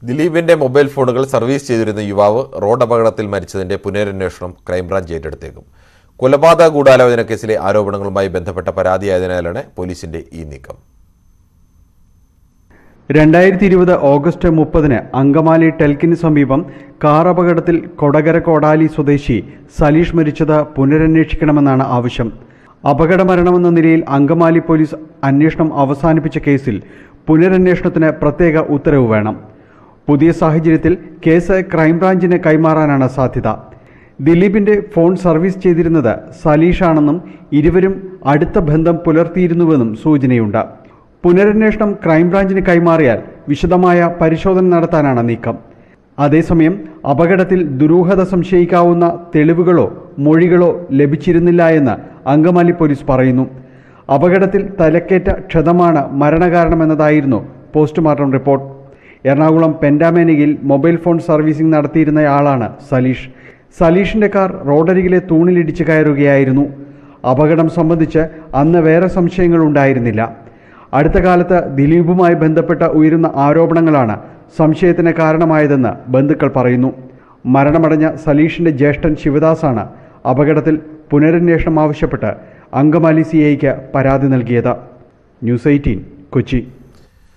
ദിലീപിന്റെ മൊബൈൽ ഫോണുകൾ സർവീസ് ചെയ്തിരുന്ന യുവാവ് റോഡ് അപകടത്തിൽ മരിച്ചതിന്റെ പുനരന്വേഷണം ക്രൈംബ്രാഞ്ച് ഏറ്റെടുത്തേക്കും. കൊലപാതക ഗൂഢാലോചന കേസിലെ ആരോപണങ്ങളുമായി ബന്ധപ്പെട്ട പരാതിയായതിനാലാണ് പോലീസിന്റെ ഈ നീക്കം. 2020 ഓഗസ്റ്റ് 30 അങ്കമാലി ടെൽക്കിന് സമീപം കാർ അപകടത്തിൽ കൊടകര കോടാലി സ്വദേശി സലീഷ് മരിച്ചത് പുനരന്വേഷിക്കണമെന്നാണ് ആവശ്യം. അപകട മരണമെന്ന നിലയിൽ അങ്കമാലി പോലീസ് അന്വേഷണം അവസാനിപ്പിച്ച കേസിൽ പുനരന്വേഷണത്തിന് പ്രത്യേക ഉത്തരവ് വേണം. പുതിയ സാഹചര്യത്തിൽ കേസ് ക്രൈംബ്രാഞ്ചിന് കൈമാറാനാണ് സാധ്യത. ദിലീപിന്റെ ഫോൺ സർവീസ് ചെയ്തിരുന്നത് സലീഷാണെന്നും ഇരുവരും അടുത്ത ബന്ധം പുലർത്തിയിരുന്നുവെന്നും സൂചനയുണ്ട്. പുനരന്വേഷണം ക്രൈംബ്രാഞ്ചിന് കൈമാറിയാൽ വിശദമായ പരിശോധന നടത്താനാണ് നീക്കം. അതേസമയം അപകടത്തിൽ ദുരൂഹത സംശയിക്കാവുന്ന തെളിവുകളോ മൊഴികളോ ലഭിച്ചിരുന്നില്ല എന്ന് അങ്കമാലി പോലീസ് പറയുന്നു. അപകടത്തിൽ തലക്കേറ്റ ക്ഷതമാണ് മരണകാരണമെന്നതായിരുന്നു പോസ്റ്റ്മോർട്ടം റിപ്പോർട്ട്. എറണാകുളം പെൻഡാമേനയിൽ മൊബൈൽ ഫോൺ സർവീസിംഗ് നടത്തിയിരുന്നയാളാണ് സലീഷ്. സലീഷിന്റെ കാർ റോഡരികിലെ തൂണിലിടിച്ച് കയറുകയായിരുന്നു. അപകടം സംബന്ധിച്ച് അന്ന് വേറെ സംശയങ്ങൾ ഉണ്ടായിരുന്നില്ല. അടുത്ത കാലത്ത് ദിലീപുമായി ബന്ധപ്പെട്ട ഉയരുന്ന ആരോപണങ്ങളാണ് സംശയത്തിന് കാരണമായതെന്ന് ബന്ധുക്കൾ പറയുന്നു. മരണമടഞ്ഞ സലീഷിന്റെ ജ്യേഷ്ഠൻ ശിവദാസാണ് അപകടത്തിൽ പുനരന്വേഷണം ആവശ്യപ്പെട്ട് അങ്കമാലി CIക്ക് പരാതി നൽകിയത്. ന്യൂസ് 18 കൊച്ചി.